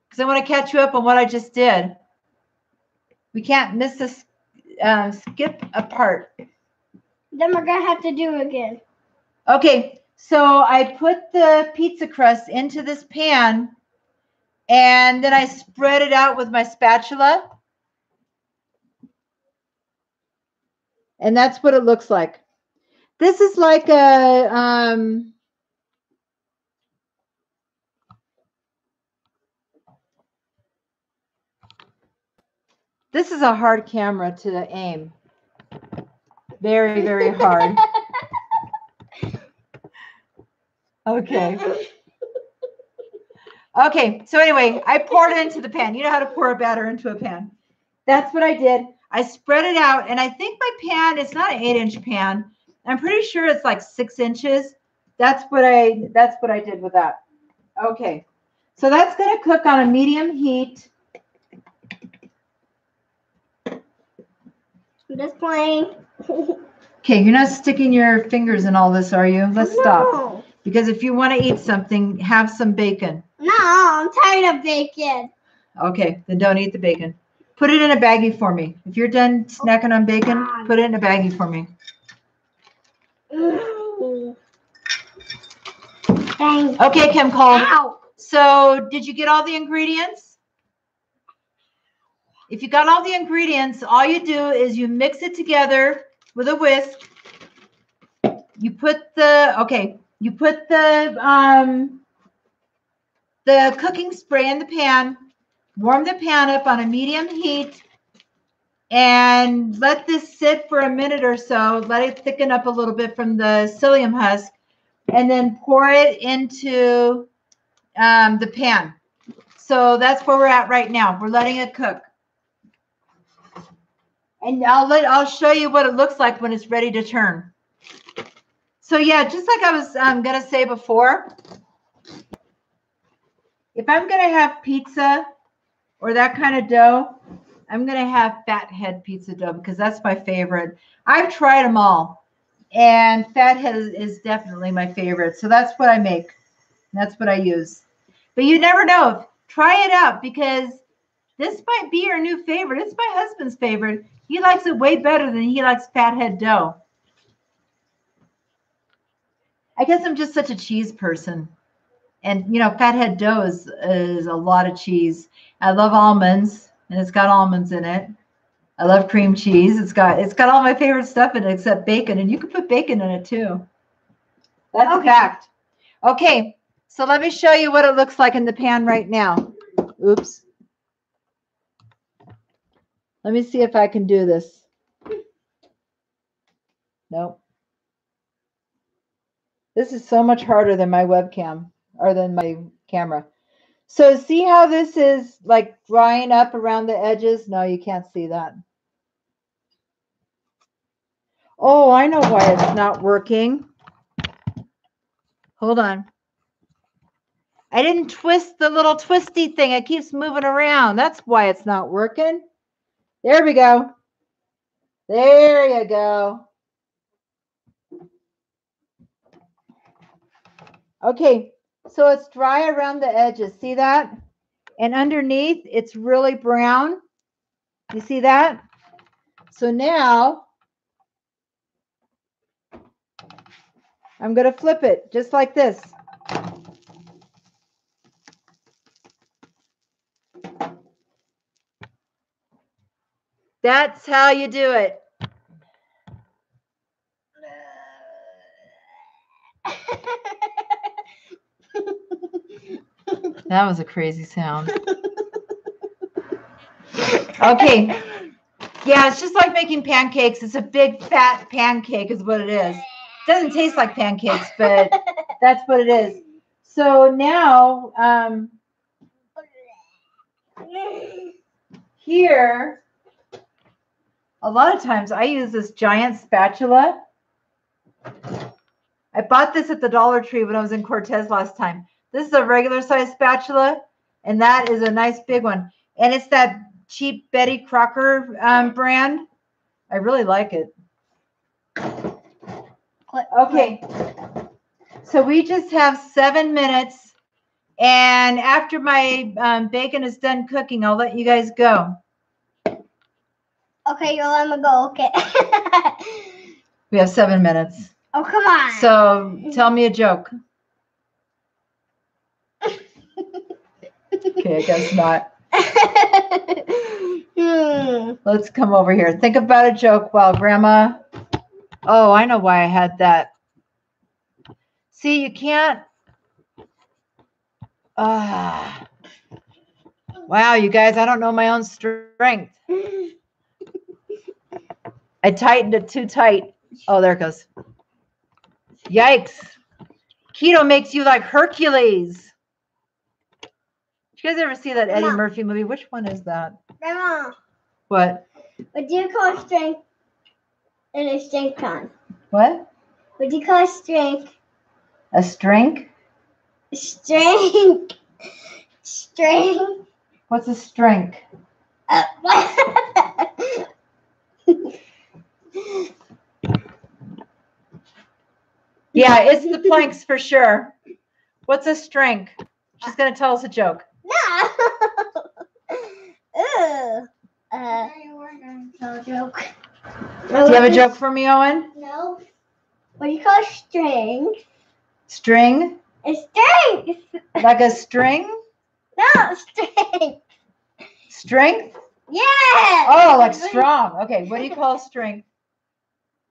Because I want to catch you up on what I just did. We can't miss this, skip a part. Then we're gonna have to do it again. Okay, so I put the pizza crust into this pan, and then I spread it out with my spatula. And that's what it looks like. This is like a, this is a hard camera to aim. Very, very hard. Okay. Okay, so anyway, I poured it into the pan. You know how to pour a batter into a pan. That's what I did. I spread it out, and I think my pan, it's not an 8-inch pan. I'm pretty sure it's like 6 inches. That's what I did with that. Okay. So that's going to cook on a medium heat. I'm just playing. Okay, you're not sticking your fingers in all this, are you? Let's stop. No. Because if you want to eat something, have some bacon. No, I'm tired of bacon. Okay, then don't eat the bacon. Put it in a baggie for me. If you're done snacking on bacon, put it in a baggie for me. Thanks. Okay, Kim Cole. Ow. So did you get all the ingredients? If you got all the ingredients, all you do is you mix it together with a whisk. You put the cooking spray in the pan, warm the pan up on a medium heat, and let this sit for a minute or so. Let it thicken up a little bit from the psyllium husk, and then pour it into the pan. So that's where we're at right now. We're letting it cook. And I'll show you what it looks like when it's ready to turn. So yeah, just like I was gonna say before, if I'm gonna have pizza or that kind of dough, I'm gonna have fathead pizza dough because that's my favorite. I've tried them all, and fathead is definitely my favorite. So that's what I make. That's what I use. But you never know. Try it out because this might be your new favorite. It's my husband's favorite. He likes it way better than he likes fathead dough. I guess I'm just such a cheese person. And, you know, fathead dough is a lot of cheese. I love almonds, and it's got almonds in it. I love cream cheese. It's got all my favorite stuff in it except bacon, and you can put bacon in it too. That's a fact. Okay, so let me show you what it looks like in the pan right now. Oops. Let me see if I can do this. Nope. This is so much harder than my webcam or than my camera. So see how this is like drying up around the edges? No, you can't see that. Oh, I know why it's not working. Hold on. I didn't twist the little twisty thing. It keeps moving around. That's why it's not working. There we go. There you go. Okay, so it's dry around the edges. See that? And underneath, it's really brown. You see that? So now, I'm going to flip it just like this. That's how you do it. That was a crazy sound. Okay. Yeah, it's just like making pancakes. It's a big fat pancake is what it is. It doesn't taste like pancakes, but that's what it is. So now, here, a lot of times I use this giant spatula. I bought this at the Dollar Tree when I was in Cortez last time. This is a regular size spatula, and that is a nice big one. And it's that cheap Betty Crocker brand. I really like it. Okay. So we just have 7 minutes. And after my bacon is done cooking, I'll let you guys go. Okay, you'll let me go. Okay. We have 7 minutes. Oh, come on. So tell me a joke. Okay, I guess not. Let's come over here. Think about a joke while Grandma. Oh, I know why I had that. See, you can't. Wow, you guys, I don't know my own strength. I tightened it too tight. Oh, there it goes. Yikes. Keto makes you like Hercules. Did you guys ever see that Eddie Murphy movie? Which one is that? Grandma. What? What do you call strength in a strength con? What? What do you call strength? A string? Strength. Strength. What's a string? Yeah, it's the planks for sure. What's a string? She's going to tell us a joke. No. Ew. No joke. Do you have a joke for me, Owen? No. What do you call string? String? A string. Like a string? No, string. Strength? Yeah. Oh, like strong. Okay, what do you call string?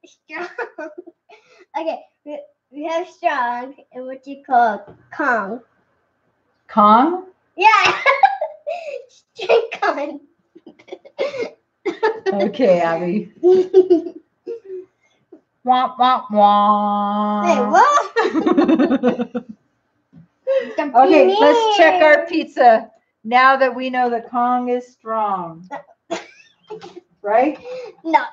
Strong. Okay, we have strong, and what do you call Kong? Kong? Yeah. String Kong. Okay, Abby. Womp, womp, womp. Hey, what? Okay, let's check our pizza now that we know that Kong is strong. Right? No.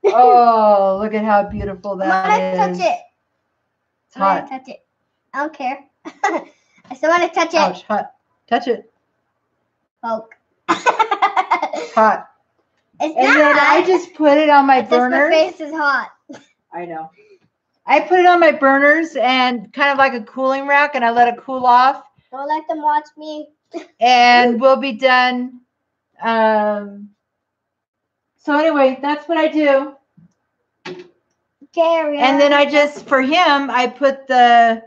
Oh, look at how beautiful that is. I want to touch it. It's hot. I want to touch it. I don't care. I still want to touch it. Ouch, hot. Touch it. Poke. It's hot. It's and not then hot. I just put it on my burners. My face is hot. I know. I put it on my burners and kind of like a cooling rack, and I let it cool off. Don't let them watch me. And we'll be done. So anyway, that's what I do. Carry on. And then I just, for him, I put the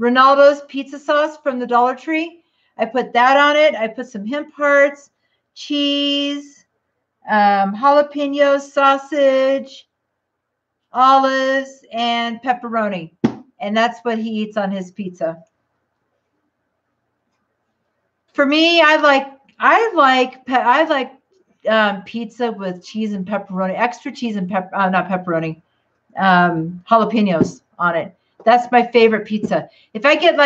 Ronaldo's pizza sauce from the Dollar Tree. I put that on it. I put some hemp hearts, cheese, jalapenos, sausage, olives, and pepperoni. And that's what he eats on his pizza. For me, I like pizza with cheese and pepperoni, extra cheese and not pepperoni, jalapenos on it. That's my favorite pizza. If I get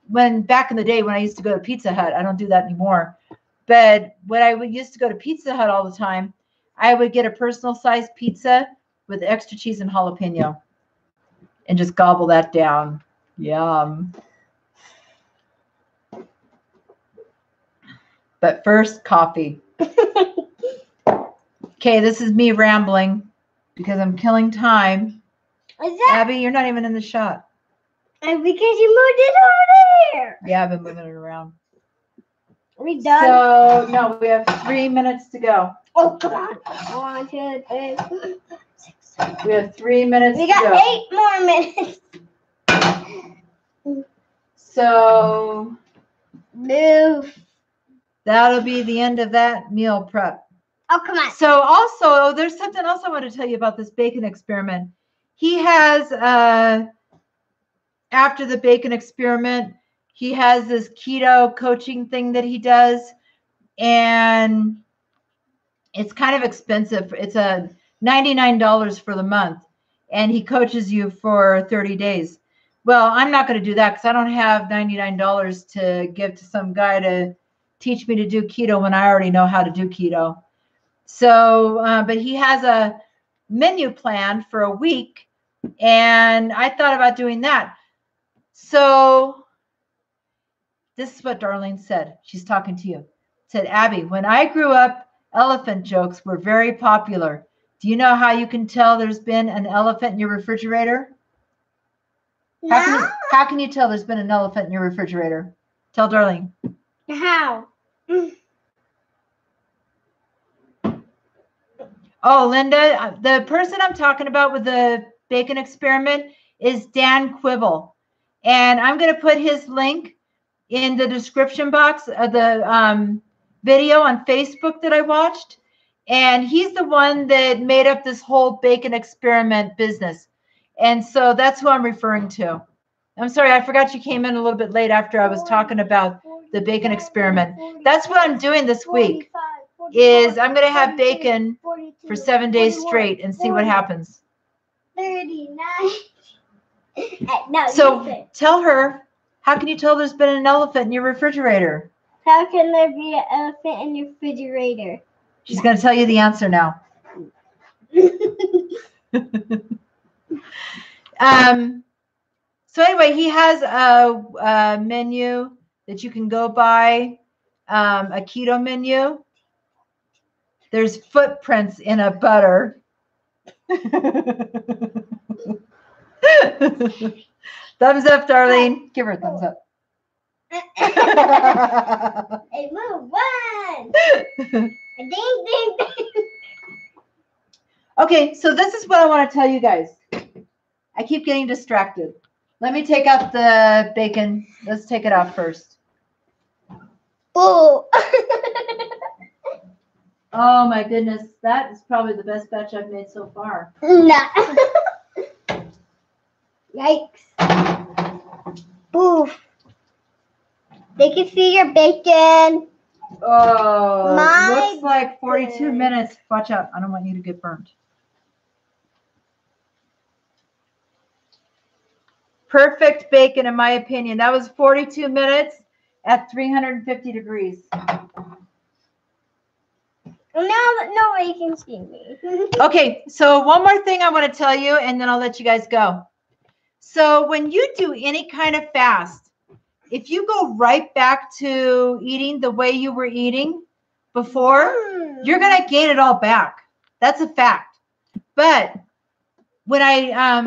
when back in the day when I used to go to Pizza Hut, I don't do that anymore. But when I used to go to Pizza Hut all the time, I would get a personal sized pizza with extra cheese and jalapeno. and just gobble that down. Yum. But first, coffee. Okay, this is me rambling because I'm killing time. Is that Abby, you're not even in the shot. because you moved it over there? Yeah, I've been moving it around. Are we done? So, no, we have 3 minutes to go. Oh, come on. 1, 2, 3, 4, 5, 6, 7. We have 3 minutes We to go. got 8 more minutes. So, Move. that'll be the end of that meal prep. Oh, come on. So also, there's something else I want to tell you about this bacon experiment. He has, after the bacon experiment, he has this keto coaching thing that he does. And it's kind of expensive. It's a $99 for the month. And he coaches you for 30 days. Well, I'm not going to do that because I don't have $99 to give to some guy to teach me to do keto when I already know how to do keto. So, but he has a menu plan for a week, and I thought about doing that. So this is what Darlene said. She's talking to you. Said, Abby, when I grew up, elephant jokes were very popular. Do you know how you can tell there's been an elephant in your refrigerator? No. How can you tell there's been an elephant in your refrigerator? Tell Darlene. How? Oh, Linda, the person I'm talking about with the bacon experiment is Dan Quibble. And I'm going to put his link in the description box of the video on Facebook that I watched. And he's the one that made up this whole bacon experiment business. And so that's who I'm referring to. I'm sorry, I forgot you came in a little bit late after I was talking about the bacon experiment. That's what I'm doing this week. Is I'm going to have bacon for 7 days straight and see what happens. 39. No, So tell her, how can you tell there's been an elephant in your refrigerator? how can there be an elephant in your refrigerator? She's going to tell you the answer now. So anyway, he has a menu that you can go by, a keto menu. There's footprints in a butter. Thumbs up, Darlene. Give her a thumbs up. Hey, move one. Ding, ding, ding. Okay, so this is what I want to tell you guys. I keep getting distracted. Let me take out the bacon. Let's take it out first. Oh. Oh my goodness, that is probably the best batch I've made so far. Nah. Yikes. Boof. They can see your bacon. Oh, looks like 42 minutes. Watch out. I don't want you to get burnt. Perfect bacon, in my opinion. That was 42 minutes at 350 degrees. Now nobody can see me. Okay, so one more thing I want to tell you, and then I'll let you guys go. So when you do any kind of fast, if you go right back to eating the way you were eating before, you're going to gain it all back. That's a fact. But when I,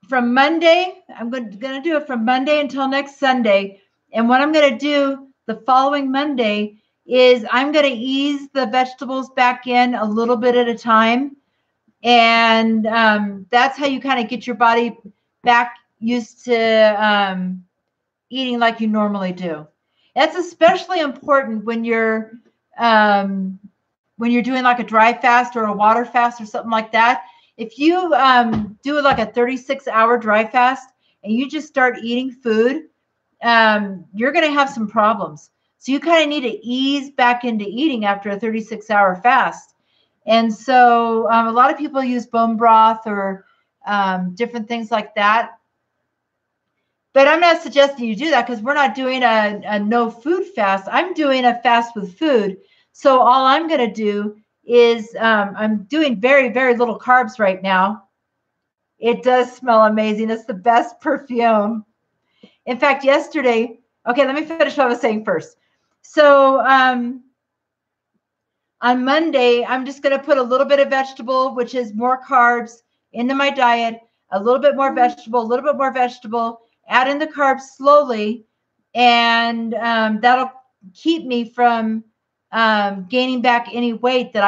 from Monday, I'm going to do it from Monday until next Sunday. And what I'm going to do the following Monday is I'm going to ease the vegetables back in a little bit at a time. And that's how you kind of get your body back used to eating like you normally do. That's especially important when you're doing like a dry fast or a water fast or something like that. If you do like a 36-hour dry fast and you just start eating food, you're going to have some problems. So you kind of need to ease back into eating after a 36-hour fast. And so a lot of people use bone broth or different things like that. But I'm not suggesting you do that because we're not doing a no food fast. I'm doing a fast with food. So all I'm going to do is I'm doing very, very little carbs right now. It does smell amazing. It's the best perfume. In fact, yesterday, okay, let me finish what I was saying first. So on Monday, I'm just going to put a little bit of vegetable, which is more carbs, into my diet, a little bit more vegetable, a little bit more vegetable, add in the carbs slowly, and that'll keep me from gaining back any weight that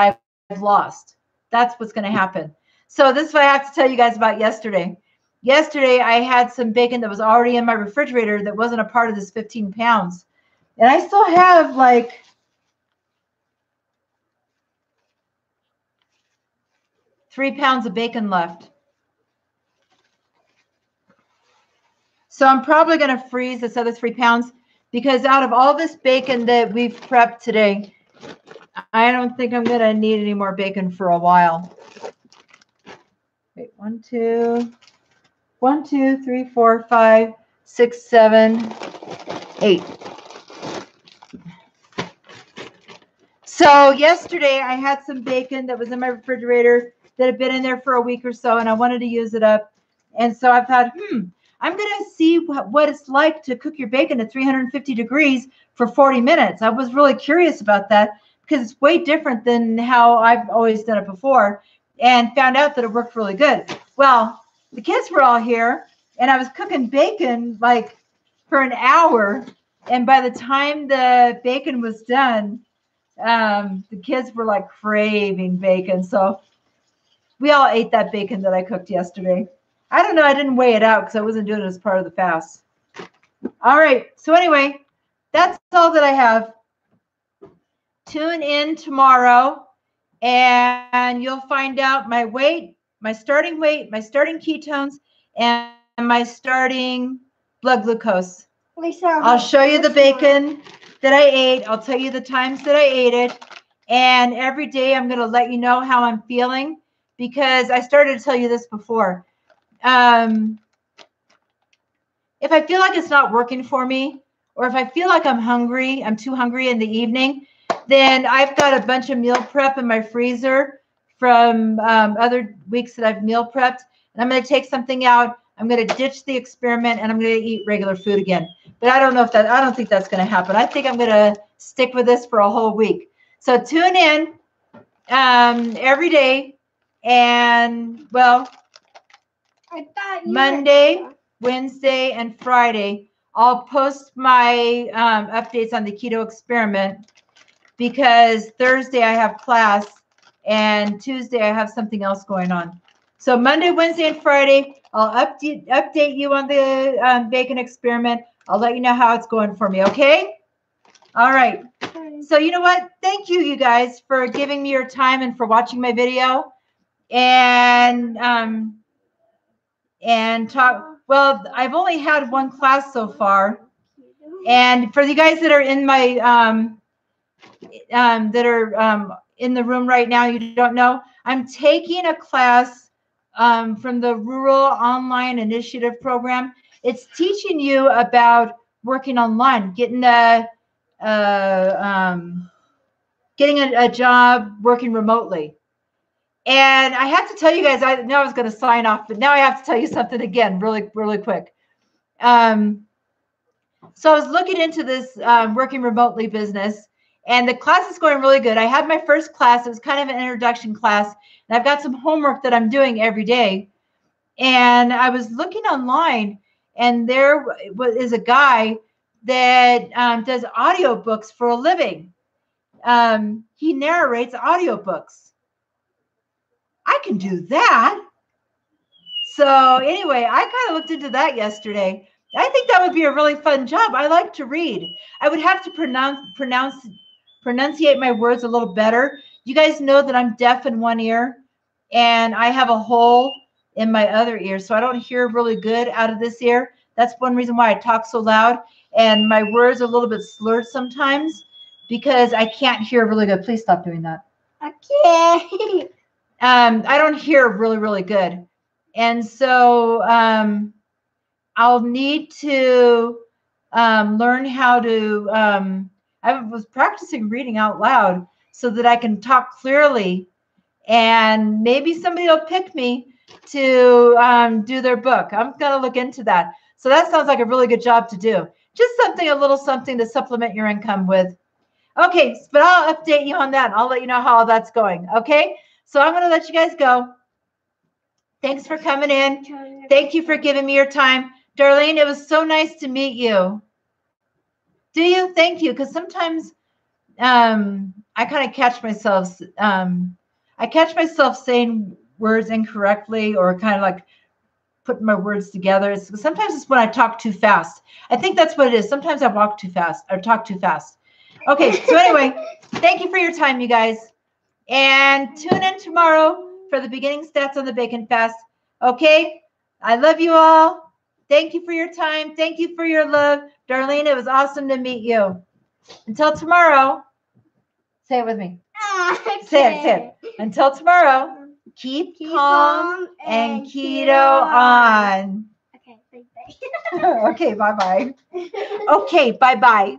I've lost. That's what's going to happen. So this is what I have to tell you guys about yesterday. Yesterday, I had some bacon that was already in my refrigerator that wasn't a part of this 15 pounds. And I still have like 3 pounds of bacon left. So I'm probably going to freeze this other 3 pounds because out of all this bacon that we've prepped today, I don't think I'm going to need any more bacon for a while. Wait, 1, 2, 3, 4, 5, 6, 7, 8. So yesterday I had some bacon that was in my refrigerator that had been in there for a week or so, and I wanted to use it up. And so I thought, I'm going to see what it's like to cook your bacon at 350 degrees for 40 minutes. I was really curious about that because it's way different than how I've always done it before, and found out that it worked really good. Well, the kids were all here, and I was cooking bacon like for an hour. And by the time the bacon was done, the kids were like craving bacon. So we all ate that bacon that I cooked yesterday. I don't know. I didn't weigh it out because I wasn't doing it as part of the fast. All right. So anyway, that's all that I have. Tune in tomorrow and you'll find out my weight, my starting ketones, and my starting blood glucose. Lisa, I'll show you the bacon that I ate. I'll tell you the times that I ate it. And every day I'm going to let you know how I'm feeling because I started to tell you this before. If I feel like it's not working for me, or if I feel like I'm too hungry in the evening, then I've got a bunch of meal prep in my freezer from other weeks that I've meal prepped. And I'm going to take something out. I'm going to ditch the experiment and I'm going to eat regular food again. But I don't think that's going to happen. I think I'm going to stick with this for a whole week. So tune in every day. And well, Monday, Wednesday, and Friday, I'll post my updates on the keto experiment because Thursday I have class and Tuesday I have something else going on. So Monday, Wednesday, and Friday, I'll update you on the bacon experiment. I'll let you know how it's going for me, okay? All right. So you know what? Thank you, you guys, for giving me your time and for watching my video. And talk. Well, I've only had one class so far. And for you guys that are in my in the room right now, you don't know, I'm taking a class from the Rural Online Initiative Program. It's teaching you about working online, getting a job working remotely. And I have to tell you guys, I know I was going to sign off, but now I have to tell you something again, really, really quick. So I was looking into this working remotely business, and the class is going really good. I had my first class. It was kind of an introduction class, and I've got some homework that I'm doing every day. And I was looking online, and there is a guy that does audiobooks for a living. He narrates audiobooks. I can do that. So anyway, I kind of looked into that yesterday. I think that would be a really fun job. I like to read. I would have to pronunciate my words a little better. You guys know that I'm deaf in one ear and I have a hole in my other ear, so I don't hear really good out of this ear. That's one reason why I talk so loud and my words are a little bit slurred sometimes because I can't hear really good. Please stop doing that. Okay. I don't hear really, really good. And so I'll need to learn how to, I was practicing reading out loud so that I can talk clearly and maybe somebody will pick me to do their book. I'm going to look into that. So that sounds like a really good job to do. Just something, a little something to supplement your income with. Okay, but I'll update you on that. I'll let you know how that's going. Okay, so I'm going to let you guys go. Thanks for coming in. Thank you for giving me your time. Darlene, it was so nice to meet you. Do you? Thank you. Because sometimes I kind of catch myself. I catch myself saying words incorrectly or kind of like putting my words together. Sometimes it's when I talk too fast. I think that's what it is. Sometimes I walk too fast or talk too fast. Okay, so anyway, thank you for your time, you guys. And tune in tomorrow for the beginning stats on the bacon fast. Okay, I love you all. Thank you for your time. Thank you for your love. Darlene, it was awesome to meet you. Until tomorrow, say it with me. Okay. Say it. Until tomorrow, keep calm and keto on. Okay, bye-bye. Okay, bye-bye. Okay, bye-bye.